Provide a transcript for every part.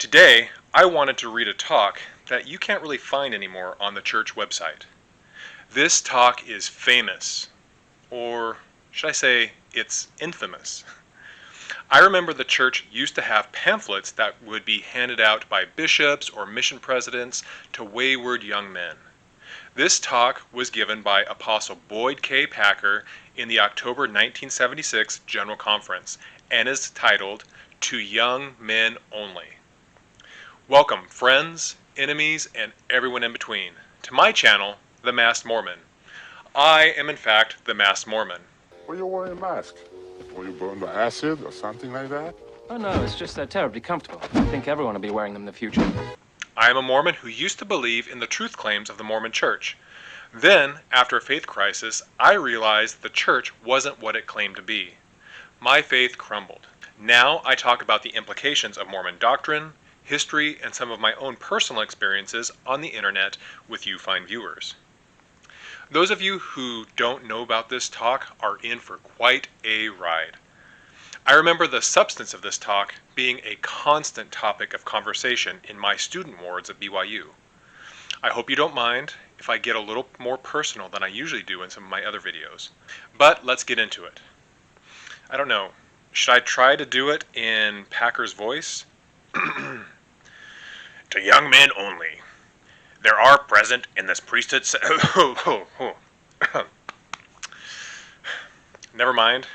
Today, I wanted to read a talk that you can't really find anymore on the church website. This talk is famous, or should I say, it's infamous. I remember the church used to have pamphlets that would be handed out by bishops or mission presidents to wayward young men. This talk was given by Apostle Boyd K. Packer in the October 1976 General Conference and is titled, "To Young Men Only." Welcome, friends, enemies, and everyone in between, to my channel, The Masked Mormon. I am in fact the Masked Mormon. Why are you wearing a mask? Were you burned by acid or something like that? Oh no, it's just they're terribly comfortable. I think everyone will be wearing them in the future. I am a Mormon who used to believe in the truth claims of the Mormon Church. Then, after a faith crisis, I realized the church wasn't what it claimed to be. My faith crumbled. Now I talk about the implications of Mormon doctrine, history, and some of my own personal experiences on the internet with you fine viewers. Those of you who don't know about this talk are in for quite a ride. I remember the substance of this talk being a constant topic of conversation in my student wards at BYU. I hope you don't mind if I get a little more personal than I usually do in some of my other videos. But let's get into it. I don't know, should I try to do it in Packer's voice? To young men only. There are present in this priesthood Never mind.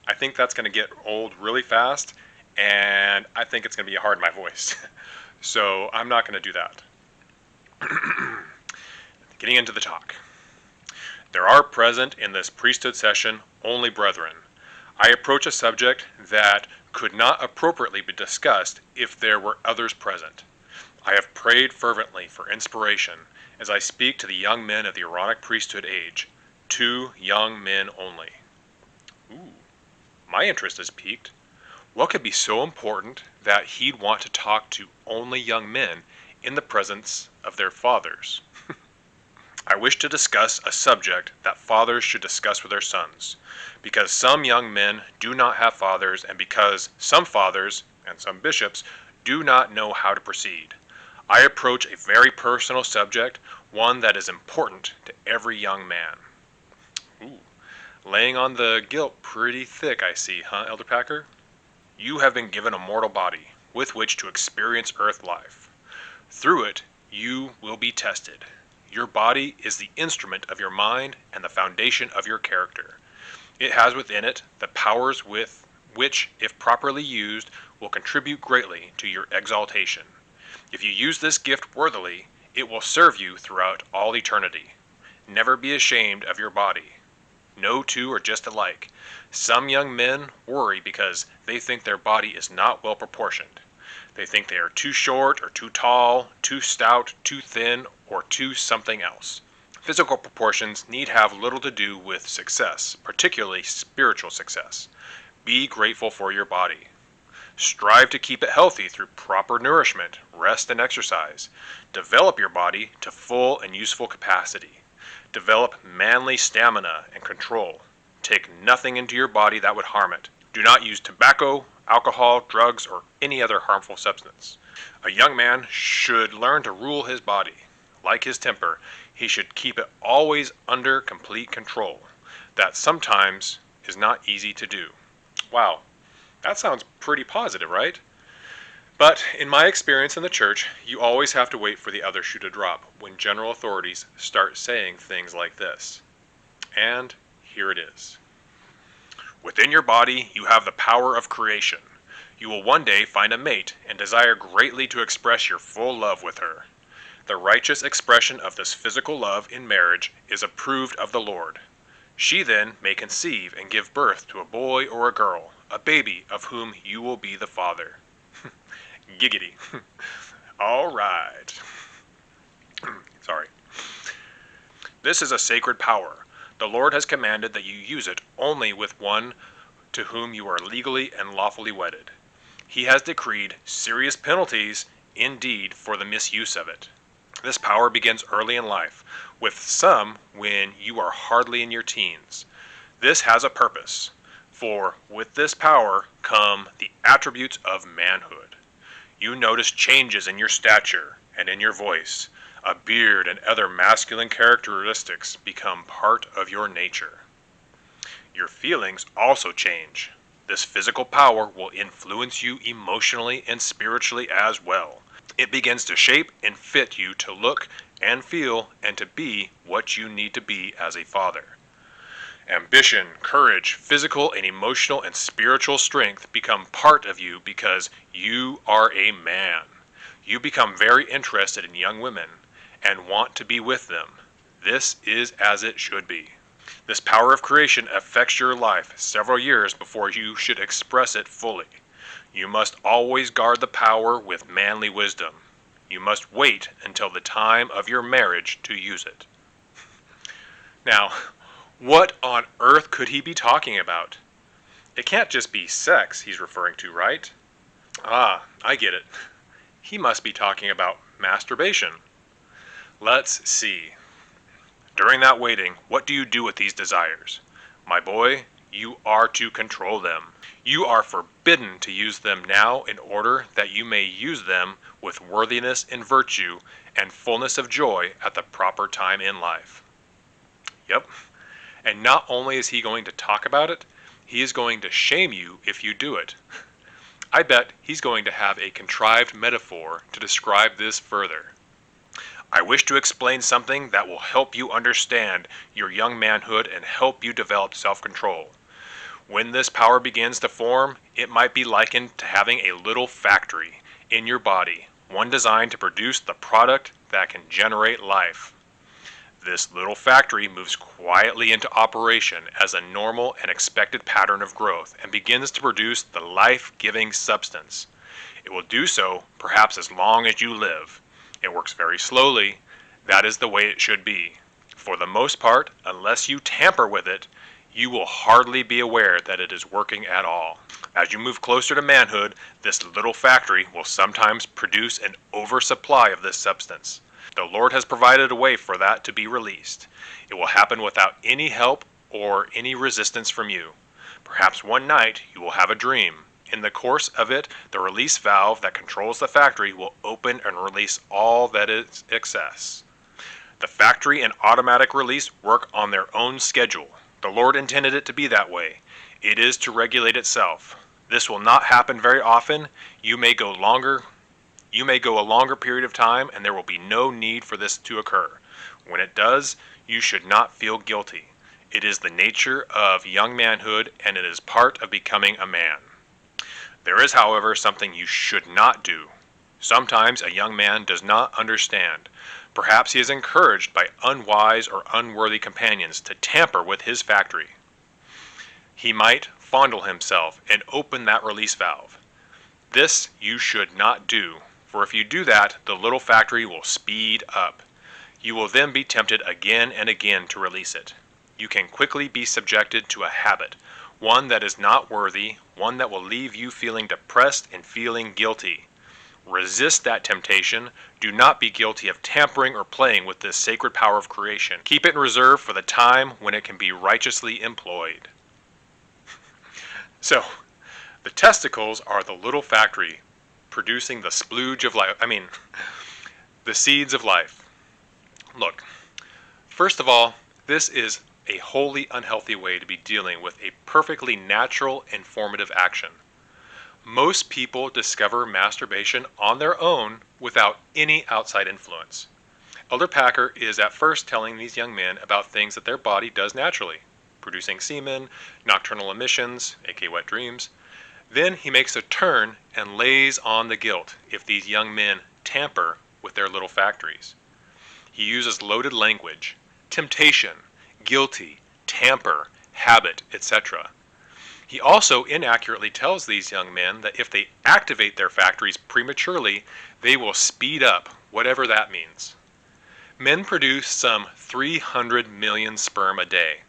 I think that's going to get old really fast, and I think it's going to be hard in my voice. So I'm not going to do that. Getting into the talk. There are present in this priesthood session only brethren. I approach a subject that could not appropriately be discussed if there were others present. I have prayed fervently for inspiration as I speak to the young men of the Aaronic priesthood age, to young men only. Ooh, my interest is piqued. What could be so important that he'd want to talk to only young men in the presence of their fathers? I wish to discuss a subject that fathers should discuss with their sons, because some young men do not have fathers, and because some fathers, and some bishops, do not know how to proceed. I approach a very personal subject, one that is important to every young man. Ooh, laying on the guilt pretty thick, I see, huh, Elder Packer? You have been given a mortal body with which to experience earth life. Through it, you will be tested. Your body is the instrument of your mind and the foundation of your character. It has within it the powers with which, if properly used, will contribute greatly to your exaltation. If you use this gift worthily, it will serve you throughout all eternity. Never be ashamed of your body. No two are just alike. Some young men worry because they think their body is not well proportioned. They think they are too short or too tall, too stout, too thin, or too something else. Physical proportions need have little to do with success, particularly spiritual success. Be grateful for your body. Strive to keep it healthy through proper nourishment, rest, and exercise. Develop your body to full and useful capacity. Develop manly stamina and control. Take nothing into your body that would harm it. Do not use tobacco, alcohol, drugs, or any other harmful substance. A young man should learn to rule his body. Like his temper, he should keep it always under complete control. That sometimes is not easy to do. Wow. That sounds pretty positive, right? But in my experience in the church, you always have to wait for the other shoe to drop when general authorities start saying things like this. And here it is. Within your body, you have the power of creation. You will one day find a mate and desire greatly to express your full love with her. The righteous expression of this physical love in marriage is approved of the Lord. She then may conceive and give birth to a boy or a girl, a baby of whom you will be the father. Giggity. All right. Sorry. This is a sacred power. The Lord has commanded that you use it only with one to whom you are legally and lawfully wedded. He has decreed serious penalties indeed for the misuse of it. This power begins early in life, with some when you are hardly in your teens. This has a purpose, for with this power come the attributes of manhood. You notice changes in your stature and in your voice. A beard and other masculine characteristics become part of your nature. Your feelings also change. This physical power will influence you emotionally and spiritually as well. It begins to shape and fit you to look and feel and to be what you need to be as a father. Ambition, courage, physical and emotional and spiritual strength become part of you because you are a man. You become very interested in young women and want to be with them. This is as it should be. This power of creation affects your life several years before you should express it fully. You must always guard the power with manly wisdom. You must wait until the time of your marriage to use it. Now, what on earth could he be talking about? It can't just be sex he's referring to, right? Ah, I get it. He must be talking about masturbation. Let's see. During that waiting, what do you do with these desires? My boy, you are to control them. You are forbidden to use them now in order that you may use them with worthiness and virtue and fullness of joy at the proper time in life. Yep. And not only is he going to talk about it, he is going to shame you if you do it. I bet he's going to have a contrived metaphor to describe this further. I wish to explain something that will help you understand your young manhood and help you develop self-control. When this power begins to form, it might be likened to having a little factory in your body, one designed to produce the product that can generate life. This little factory moves quietly into operation as a normal and expected pattern of growth and begins to produce the life-giving substance. It will do so perhaps as long as you live. It works very slowly. That is the way it should be. For the most part, unless you tamper with it, you will hardly be aware that it is working at all. As you move closer to manhood, this little factory will sometimes produce an oversupply of this substance. The Lord has provided a way for that to be released. It will happen without any help or any resistance from you. Perhaps one night you will have a dream. In the course of it, the release valve that controls the factory will open and release all that is excess. The factory and automatic release work on their own schedule. The Lord intended it to be that way. It is to regulate itself. This will not happen very often. You may go a longer period of time and there will be no need for this to occur. When it does, you should not feel guilty. It is the nature of young manhood and it is part of becoming a man. There is, however, something you should not do. Sometimes a young man does not understand. Perhaps he is encouraged by unwise or unworthy companions to tamper with his factory. He might fondle himself and open that release valve. This you should not do, for if you do that, the little factory will speed up. You will then be tempted again and again to release it. You can quickly be subjected to a habit, one that is not worthy, one that will leave you feeling depressed and feeling guilty. Resist that temptation. Do not be guilty of tampering or playing with this sacred power of creation. Keep it in reserve for the time when it can be righteously employed. So, the testicles are the little factory producing the splooge of life. The seeds of life. Look, first of all, this is a wholly unhealthy way to be dealing with a perfectly natural and formative action. Most people discover masturbation on their own without any outside influence. Elder Packer is at first telling these young men about things that their body does naturally, producing semen, nocturnal emissions, aka wet dreams. Then he makes a turn and lays on the guilt if these young men tamper with their little factories. He uses loaded language, temptation, guilty, tamper, habit, etc. He also inaccurately tells these young men that if they activate their factories prematurely, they will speed up, whatever that means. Men produce some 300 million sperm a day.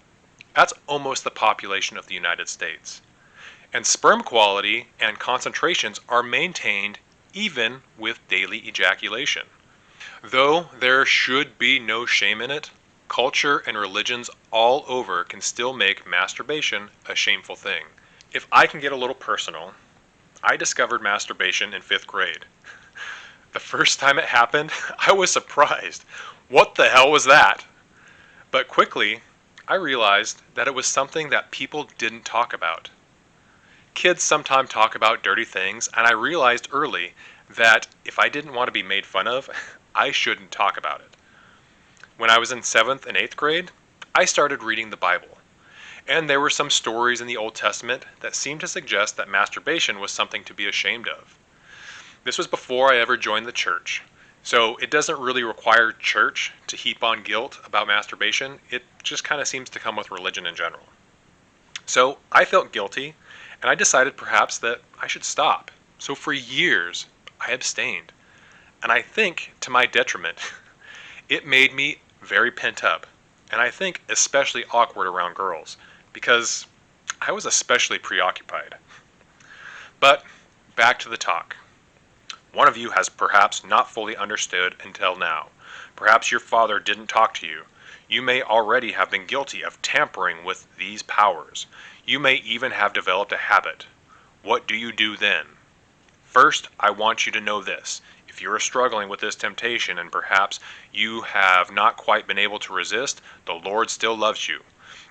That's almost the population of the United States. And sperm quality and concentrations are maintained even with daily ejaculation. Though there should be no shame in it, culture and religions all over can still make masturbation a shameful thing. If I can get a little personal, I discovered masturbation in 5th grade. The first time it happened, I was surprised. What the hell was that? But quickly, I realized that it was something that people didn't talk about. Kids sometimes talk about dirty things, and I realized early that if I didn't want to be made fun of, I shouldn't talk about it. When I was in 7th and 8th grade, I started reading the Bible, and there were some stories in the Old Testament that seemed to suggest that masturbation was something to be ashamed of. This was before I ever joined the church, so it doesn't really require church to heap on guilt about masturbation. It just kind of seems to come with religion in general. So I felt guilty, and I decided perhaps that I should stop. So for years, I abstained. And I think, to my detriment, it made me very pent up, and I think especially awkward around girls, because I was especially preoccupied. But back to the talk. One of you has perhaps not fully understood until now. Perhaps your father didn't talk to you. You may already have been guilty of tampering with these powers. You may even have developed a habit. What do you do then? First, I want you to know this. If you are struggling with this temptation and perhaps you have not quite been able to resist, the Lord still loves you.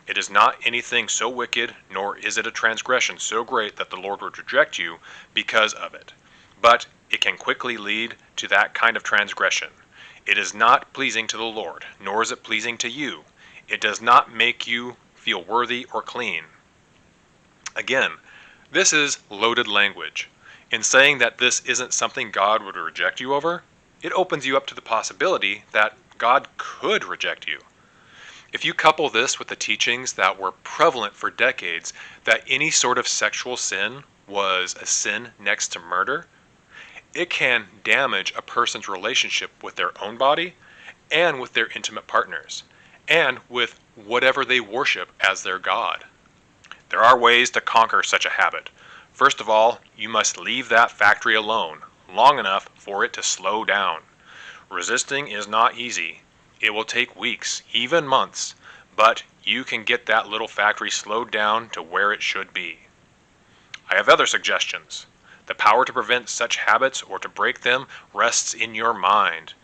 It is not anything so wicked, nor is it a transgression so great that the Lord would reject you because of it. But it can quickly lead to that kind of transgression. It is not pleasing to the Lord, nor is it pleasing to you. It does not make you feel worthy or clean. Again, this is loaded language. In saying that this isn't something God would reject you over, it opens you up to the possibility that God could reject you. If you couple this with the teachings that were prevalent for decades that any sort of sexual sin was a sin next to murder, it can damage a person's relationship with their own body and with their intimate partners, and with whatever they worship as their God. There are ways to conquer such a habit. First of all, you must leave that factory alone, long enough for it to slow down. Resisting is not easy. It will take weeks, even months, but you can get that little factory slowed down to where it should be. I have other suggestions. The power to prevent such habits or to break them rests in your mind,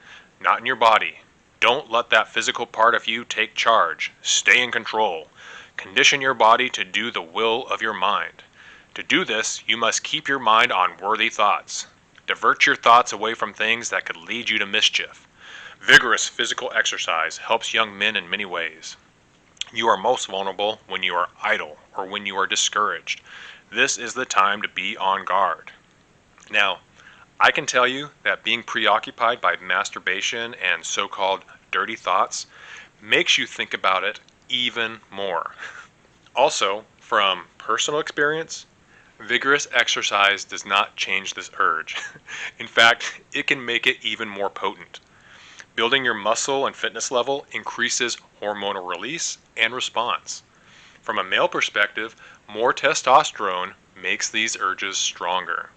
not in your body. Don't let that physical part of you take charge. Stay in control. Condition your body to do the will of your mind. To do this, you must keep your mind on worthy thoughts. Divert your thoughts away from things that could lead you to mischief. Vigorous physical exercise helps young men in many ways. You are most vulnerable when you are idle or when you are discouraged. This is the time to be on guard. Now, I can tell you that being preoccupied by masturbation and so-called dirty thoughts makes you think about it even more. Also, from personal experience, vigorous exercise does not change this urge. In fact, it can make it even more potent. Building your muscle and fitness level increases hormonal release and response. From a male perspective, more testosterone makes these urges stronger.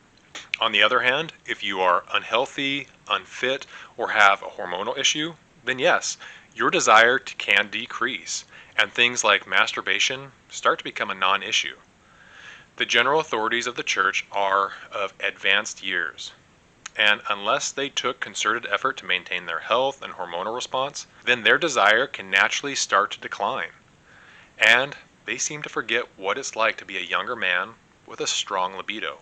On the other hand, if you are unhealthy, unfit, or have a hormonal issue, then yes, your desire can decrease, and things like masturbation start to become a non-issue. The general authorities of the church are of advanced years, and unless they took concerted effort to maintain their health and hormonal response, then their desire can naturally start to decline. And they seem to forget what it's like to be a younger man with a strong libido.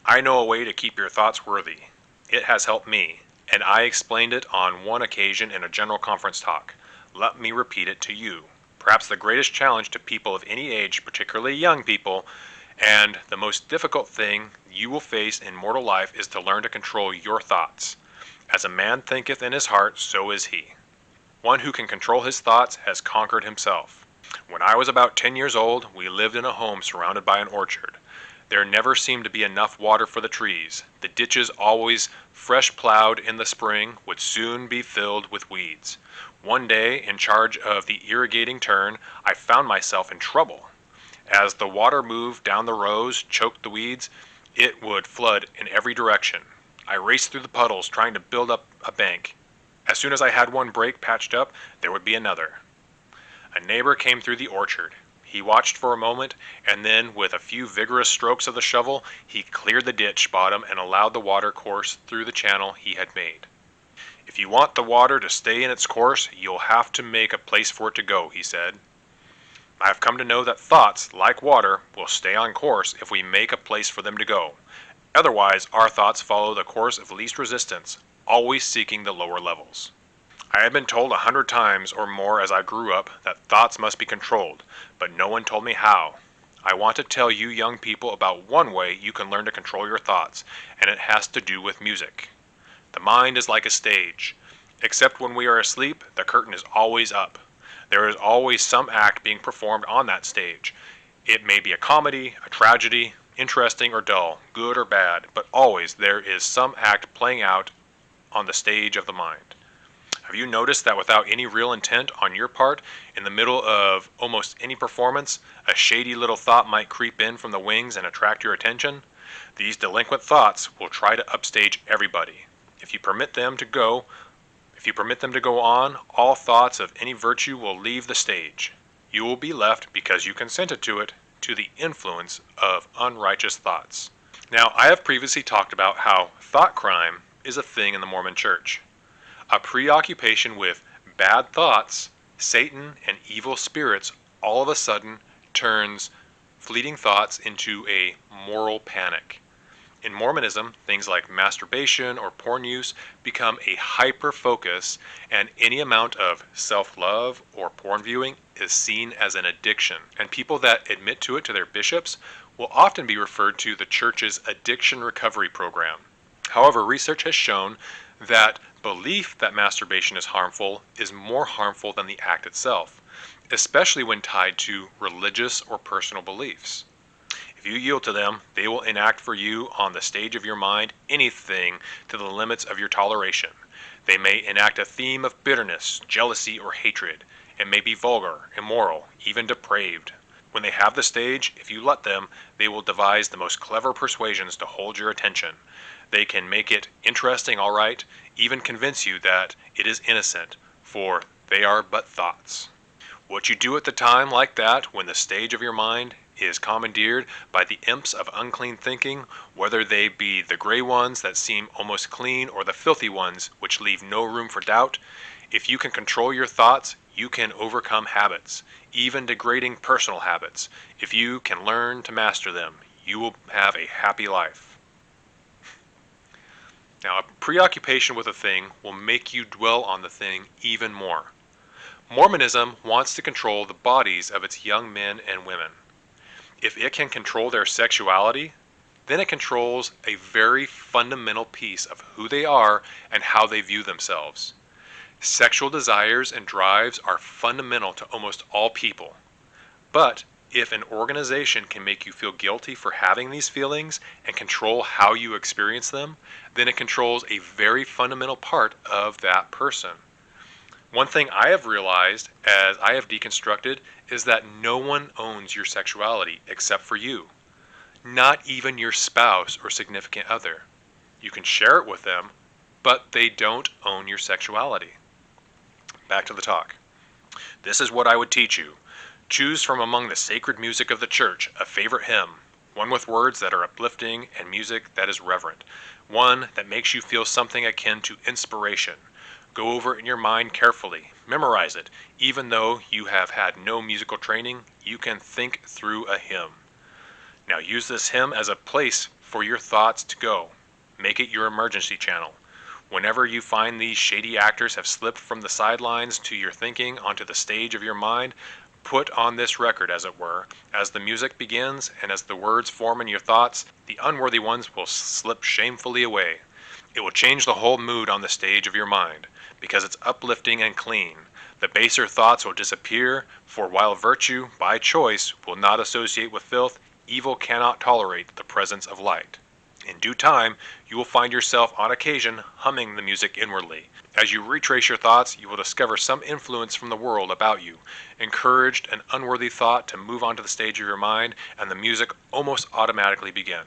I know a way to keep your thoughts worthy. It has helped me, and I explained it on one occasion in a general conference talk. Let me repeat it to you. Perhaps the greatest challenge to people of any age, particularly young people, and the most difficult thing you will face in mortal life is to learn to control your thoughts. As a man thinketh in his heart, so is he. One who can control his thoughts has conquered himself. When I was about 10 years old, we lived in a home surrounded by an orchard. There never seemed to be enough water for the trees. The ditches, always fresh plowed in the spring, would soon be filled with weeds. One day, in charge of the irrigating turn, I found myself in trouble. As the water moved down the rows, choked the weeds, it would flood in every direction. I raced through the puddles, trying to build up a bank. As soon as I had one break patched up, there would be another. A neighbor came through the orchard. He watched for a moment, and then, with a few vigorous strokes of the shovel, he cleared the ditch bottom and allowed the water course through the channel he had made. "If you want the water to stay in its course, you'll have to make a place for it to go," he said. "I have come to know that thoughts, like water, will stay on course if we make a place for them to go. Otherwise, our thoughts follow the course of least resistance, always seeking the lower levels." I had been told 100 times or more as I grew up that thoughts must be controlled, but no one told me how. I want to tell you young people about one way you can learn to control your thoughts, and it has to do with music. The mind is like a stage. Except when we are asleep, the curtain is always up. There is always some act being performed on that stage. It may be a comedy, a tragedy, interesting or dull, good or bad, but always there is some act playing out on the stage of the mind. Have you noticed that without any real intent on your part, in the middle of almost any performance, a shady little thought might creep in from the wings and attract your attention? These delinquent thoughts will try to upstage everybody. If you permit them to go on, all thoughts of any virtue will leave the stage. You will be left, because you consented to it, to the influence of unrighteous thoughts. Now, I have previously talked about how thought crime is a thing in the Mormon Church. A preoccupation with bad thoughts, Satan, and evil spirits all of a sudden turns fleeting thoughts into a moral panic. In Mormonism, things like masturbation or porn use become a hyper-focus, and any amount of self-love or porn viewing is seen as an addiction. And people that admit to it to their bishops will often be referred to the church's addiction recovery program. However, research has shown that belief that masturbation is harmful is more harmful than the act itself, especially when tied to religious or personal beliefs. If you yield to them, they will enact for you on the stage of your mind anything to the limits of your toleration. They may enact a theme of bitterness, jealousy, or hatred. It may be vulgar, immoral, even depraved. When they have the stage, if you let them, they will devise the most clever persuasions to hold your attention. They can make it interesting, all right, even convince you that it is innocent, for they are but thoughts. What you do at the time like that, when the stage of your mind is commandeered by the imps of unclean thinking, whether they be the gray ones that seem almost clean or the filthy ones which leave no room for doubt, if you can control your thoughts, you can overcome habits, even degrading personal habits. If you can learn to master them, you will have a happy life. Now, a preoccupation with a thing will make you dwell on the thing even more. Mormonism wants to control the bodies of its young men and women. If it can control their sexuality, then it controls a very fundamental piece of who they are and how they view themselves. Sexual desires and drives are fundamental to almost all people. But if an organization can make you feel guilty for having these feelings and control how you experience them, then it controls a very fundamental part of that person. One thing I have realized as I have deconstructed is that no one owns your sexuality except for you. Not even your spouse or significant other. You can share it with them, but they don't own your sexuality. Back to the talk. This is what I would teach you. Choose from among the sacred music of the church a favorite hymn, one with words that are uplifting and music that is reverent, one that makes you feel something akin to inspiration. Go over it in your mind carefully. Memorize it. Even though you have had no musical training, you can think through a hymn. Now use this hymn as a place for your thoughts to go. Make it your emergency channel. Whenever you find these shady actors have slipped from the sidelines to your thinking onto the stage of your mind, put on this record, as it were, as the music begins and as the words form in your thoughts, the unworthy ones will slip shamefully away. It will change the whole mood on the stage of your mind, because it's uplifting and clean. The baser thoughts will disappear, for while virtue, by choice, will not associate with filth, evil cannot tolerate the presence of light. In due time, you will find yourself on occasion humming the music inwardly. As you retrace your thoughts, you will discover some influence from the world about you, encouraged an unworthy thought to move onto the stage of your mind, and the music almost automatically begin.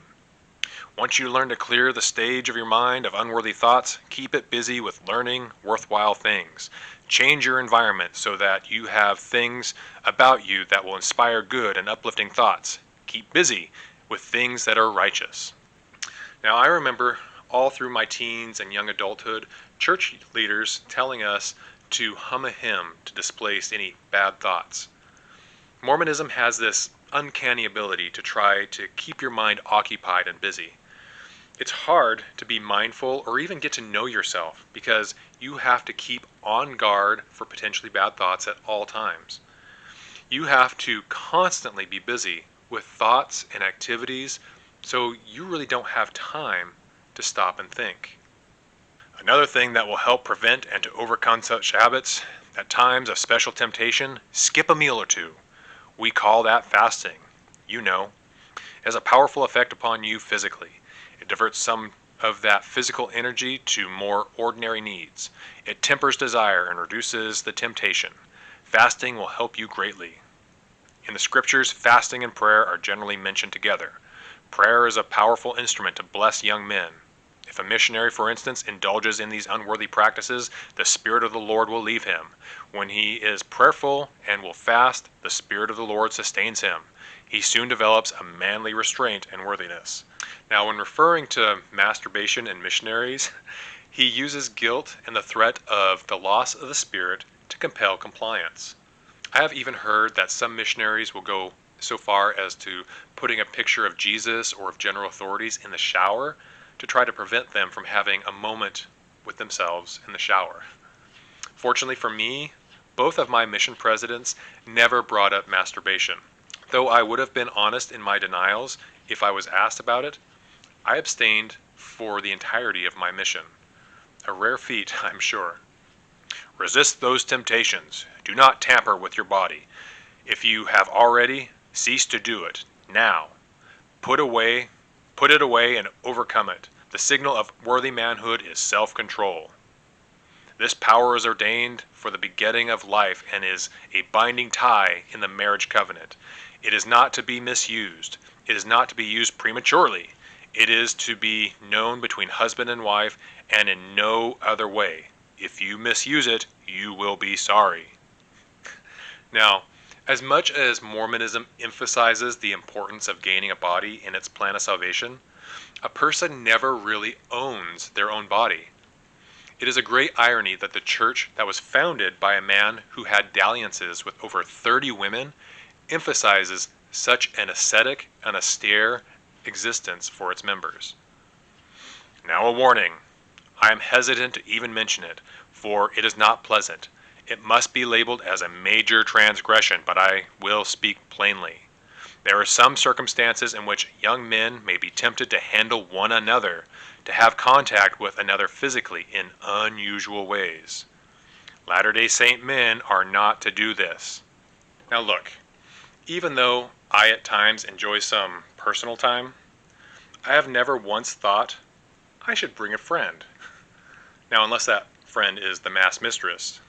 Once you learn to clear the stage of your mind of unworthy thoughts, keep it busy with learning worthwhile things. Change your environment so that you have things about you that will inspire good and uplifting thoughts. Keep busy with things that are righteous. Now, I remember all through my teens and young adulthood, church leaders telling us to hum a hymn to displace any bad thoughts. Mormonism has this uncanny ability to try to keep your mind occupied and busy. It's hard to be mindful or even get to know yourself because you have to keep on guard for potentially bad thoughts at all times. You have to constantly be busy with thoughts and activities, so you really don't have time to stop and think. Another thing that will help prevent and to overcome such habits, at times of special temptation, skip a meal or two. We call that fasting. You know, it has a powerful effect upon you physically. It diverts some of that physical energy to more ordinary needs. It tempers desire and reduces the temptation. Fasting will help you greatly. In the scriptures, fasting and prayer are generally mentioned together. Prayer is a powerful instrument to bless young men. If a missionary, for instance, indulges in these unworthy practices, the Spirit of the Lord will leave him. When he is prayerful and will fast, the Spirit of the Lord sustains him. He soon develops a manly restraint and worthiness. Now, when referring to masturbation in missionaries, he uses guilt and the threat of the loss of the Spirit to compel compliance. I have even heard that some missionaries will go so far as to putting a picture of Jesus or of general authorities in the shower to try to prevent them from having a moment with themselves in the shower. Fortunately for me, both of my mission presidents never brought up masturbation. Though I would have been honest in my denials if I was asked about it, I abstained for the entirety of my mission. A rare feat, I'm sure. Resist those temptations. Do not tamper with your body. If you have already, cease to do it. Now. Put it away and overcome it. The signal of worthy manhood is self-control. This power is ordained for the begetting of life and is a binding tie in the marriage covenant. It is not to be misused. It is not to be used prematurely. It is to be known between husband and wife and in no other way. If you misuse it, you will be sorry. Now, as much as Mormonism emphasizes the importance of gaining a body in its plan of salvation, a person never really owns their own body. It is a great irony that the church that was founded by a man who had dalliances with over 30 women emphasizes such an ascetic and austere existence for its members. Now a warning. I am hesitant to even mention it, for it is not pleasant. It must be labeled as a major transgression, but I will speak plainly. There are some circumstances in which young men may be tempted to handle one another, to have contact with another physically in unusual ways. Latter-day Saint men are not to do this. Now look, even though I at times enjoy some personal time, I have never once thought I should bring a friend. Now, unless that friend is the mass mistress.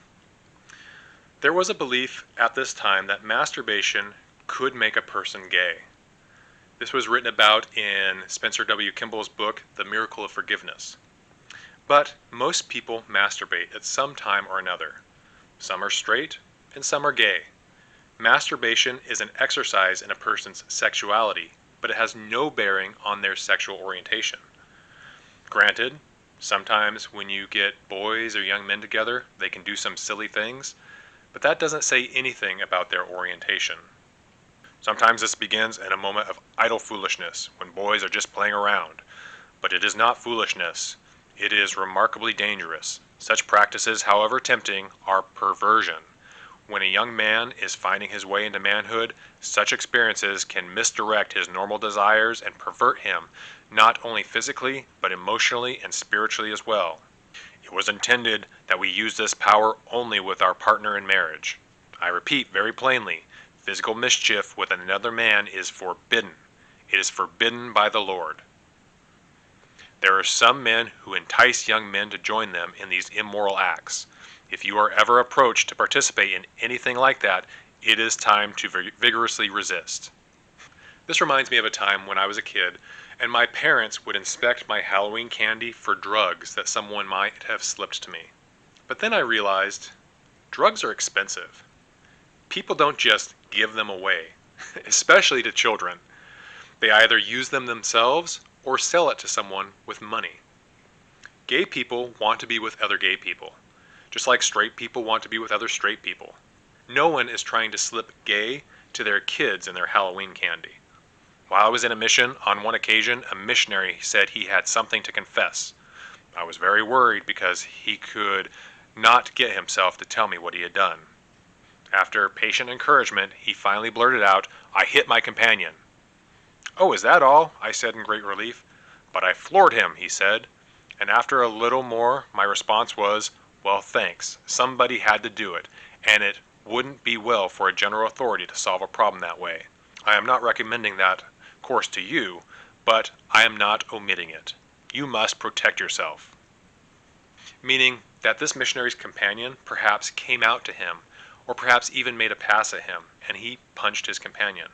There was a belief at this time that masturbation could make a person gay. This was written about in Spencer W. Kimball's book, The Miracle of Forgiveness. But most people masturbate at some time or another. Some are straight and some are gay. Masturbation is an exercise in a person's sexuality, but it has no bearing on their sexual orientation. Granted, sometimes when you get boys or young men together, they can do some silly things, but that doesn't say anything about their orientation. Sometimes this begins in a moment of idle foolishness, when boys are just playing around. But it is not foolishness. It is remarkably dangerous. Such practices, however tempting, are perversion. When a young man is finding his way into manhood, such experiences can misdirect his normal desires and pervert him, not only physically, but emotionally and spiritually as well. It was intended that we use this power only with our partner in marriage. I repeat very plainly, physical mischief with another man is forbidden. It is forbidden by the Lord. There are some men who entice young men to join them in these immoral acts. If you are ever approached to participate in anything like that, it is time to vigorously resist. This reminds me of a time when I was a kid and my parents would inspect my Halloween candy for drugs that someone might have slipped to me. But then I realized Drugs are expensive. People don't just give them away, especially to children. They either use them themselves or sell it to someone with money. Gay people want to be with other gay people, just like straight people want to be with other straight people. No one is trying to slip gay to their kids in their Halloween candy. While I was in a mission, on one occasion, a missionary said he had something to confess. I was very worried because he could not get himself to tell me what he had done. After patient encouragement, he finally blurted out, "I hit my companion." "Oh, is that all?" I said in great relief. "But I floored him," he said. And after a little more, my response was, "Well, thanks. Somebody had to do it, and it wouldn't be well for a general authority to solve a problem that way. I am not recommending that course to you, but I am not omitting it. You must protect yourself." Meaning that this missionary's companion perhaps came out to him, or perhaps even made a pass at him, and he punched his companion,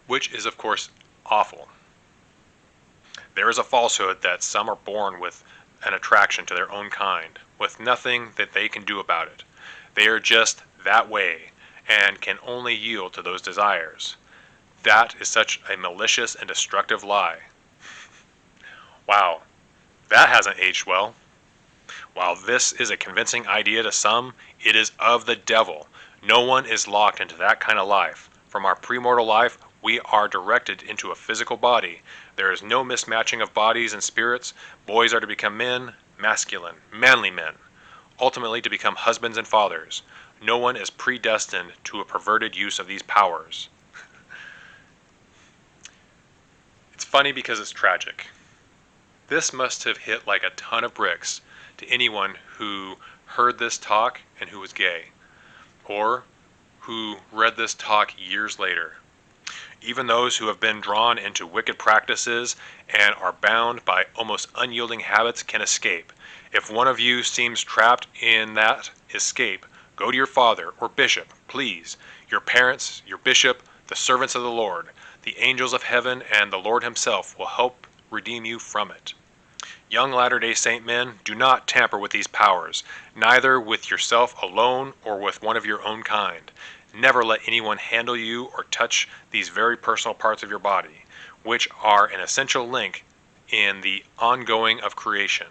which is of course awful. There is a falsehood that some are born with an attraction to their own kind, with nothing that they can do about it. They are just that way, and can only yield to those desires. That is such a malicious and destructive lie. Wow, that hasn't aged well. While this is a convincing idea to some, it is of the devil. No one is locked into that kind of life. From our premortal life, we are directed into a physical body. There is no mismatching of bodies and spirits. Boys are to become men, masculine, manly men, ultimately to become husbands and fathers. No one is predestined to a perverted use of these powers. It's funny because it's tragic. This must have hit like a ton of bricks to anyone who heard this talk and who was gay, or who read this talk years later. Even those who have been drawn into wicked practices and are bound by almost unyielding habits can escape. If one of you seems trapped in that escape, go to your father or bishop, please, your parents, your bishop, the servants of the Lord. The angels of heaven and the Lord himself will help redeem you from it. Young Latter-day Saint men, do not tamper with these powers, neither with yourself alone or with one of your own kind. Never let anyone handle you or touch these very personal parts of your body, which are an essential link in the ongoing of creation.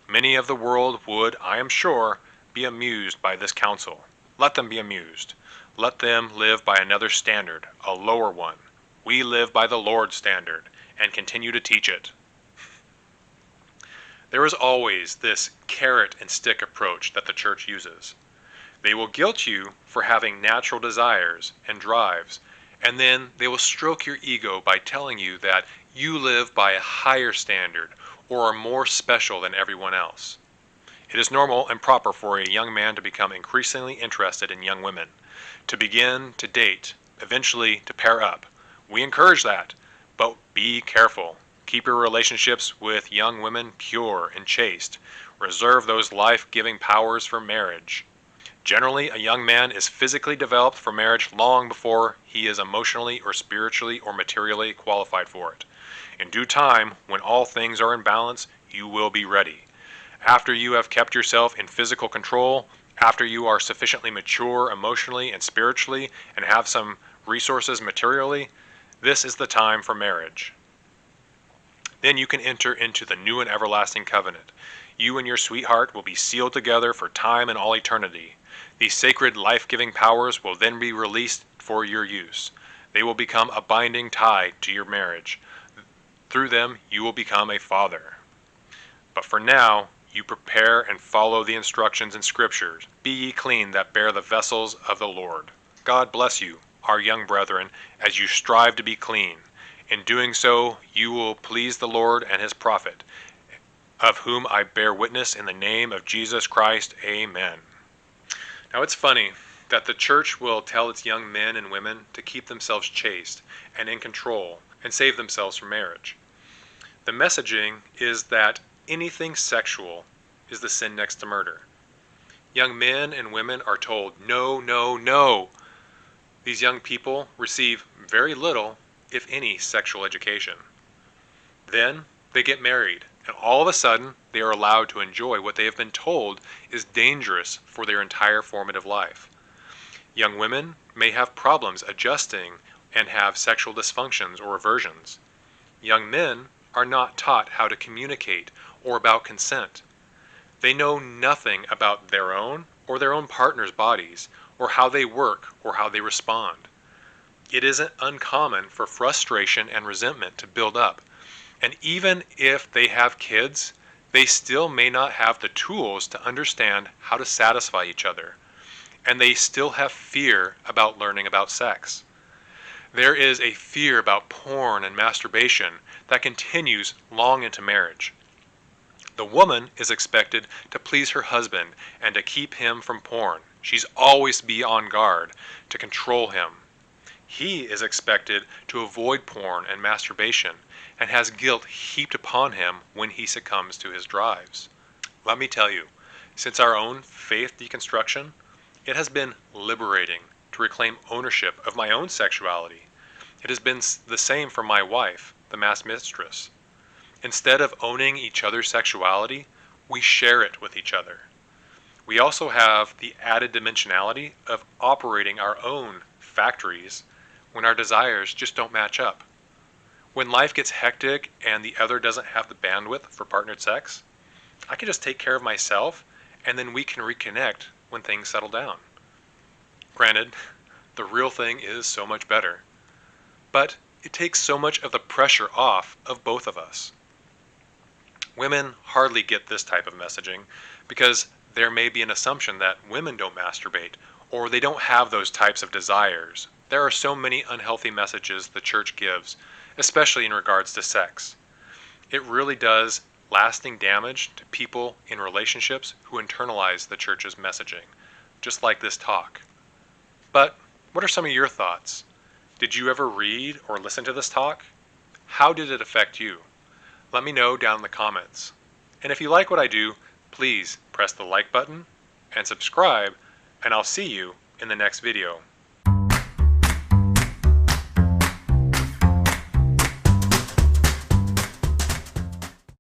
Many of the world would, I am sure, be amused by this counsel. Let them be amused. Let them live by another standard, a lower one. We live by the Lord's standard, and continue to teach it. There is always this carrot and stick approach that the church uses. They will guilt you for having natural desires and drives, and then they will stroke your ego by telling you that you live by a higher standard or are more special than everyone else. It is normal and proper for a young man to become increasingly interested in young women, to begin to date, eventually to pair up. We encourage that, but be careful. Keep your relationships with young women pure and chaste. Reserve those life-giving powers for marriage. Generally, a young man is physically developed for marriage long before he is emotionally or spiritually or materially qualified for it. In due time, when all things are in balance, you will be ready. After you have kept yourself in physical control, after you are sufficiently mature emotionally and spiritually, and have some resources materially, this is the time for marriage. Then you can enter into the new and everlasting covenant. You and your sweetheart will be sealed together for time and all eternity. These sacred life-giving powers will then be released for your use. They will become a binding tie to your marriage. Through them, you will become a father. But for now, you prepare and follow the instructions in Scriptures. Be ye clean that bear the vessels of the Lord. God bless you, our young brethren, as you strive to be clean. In doing so, you will please the Lord and his prophet, of whom I bear witness in the name of Jesus Christ. Amen. Now it's funny that the church will tell its young men and women to keep themselves chaste and in control and save themselves from marriage. The messaging is that anything sexual is the sin next to murder. Young men and women are told, no, no, no. These young people receive very little, if any, sexual education. Then they get married, And all of a sudden, they are allowed to enjoy what they have been told is dangerous for their entire formative life. Young women may have problems adjusting and have sexual dysfunctions or aversions. Young men are not taught how to communicate or about consent. They know nothing about their own or their own partner's bodies, or how they work or how they respond. It isn't uncommon for frustration and resentment to build up. And even if they have kids, they still may not have the tools to understand how to satisfy each other. And they still have fear about learning about sex. There is a fear about porn and masturbation that continues long into marriage. The woman is expected to please her husband and to keep him from porn. She's always be on guard to control him. He is expected to avoid porn and masturbation and has guilt heaped upon him when he succumbs to his drives. Let me tell you, since our own faith deconstruction, it has been liberating to reclaim ownership of my own sexuality. It has been the same for my wife, the mass mistress. Instead of owning each other's sexuality, we share it with each other. We also have the added dimensionality of operating our own factories when our desires just don't match up. When life gets hectic and the other doesn't have the bandwidth for partnered sex, I can just take care of myself and then we can reconnect when things settle down. Granted, the real thing is so much better, but it takes so much of the pressure off of both of us. Women hardly get this type of messaging because there may be an assumption that women don't masturbate or they don't have those types of desires. There are so many unhealthy messages the church gives, especially in regards to sex. It really does lasting damage to people in relationships who internalize the church's messaging, just like this talk. But what are some of your thoughts? Did you ever read or listen to this talk? How did it affect you? Let me know down in the comments. And if you like what I do, please press the like button and subscribe, and I'll see you in the next video.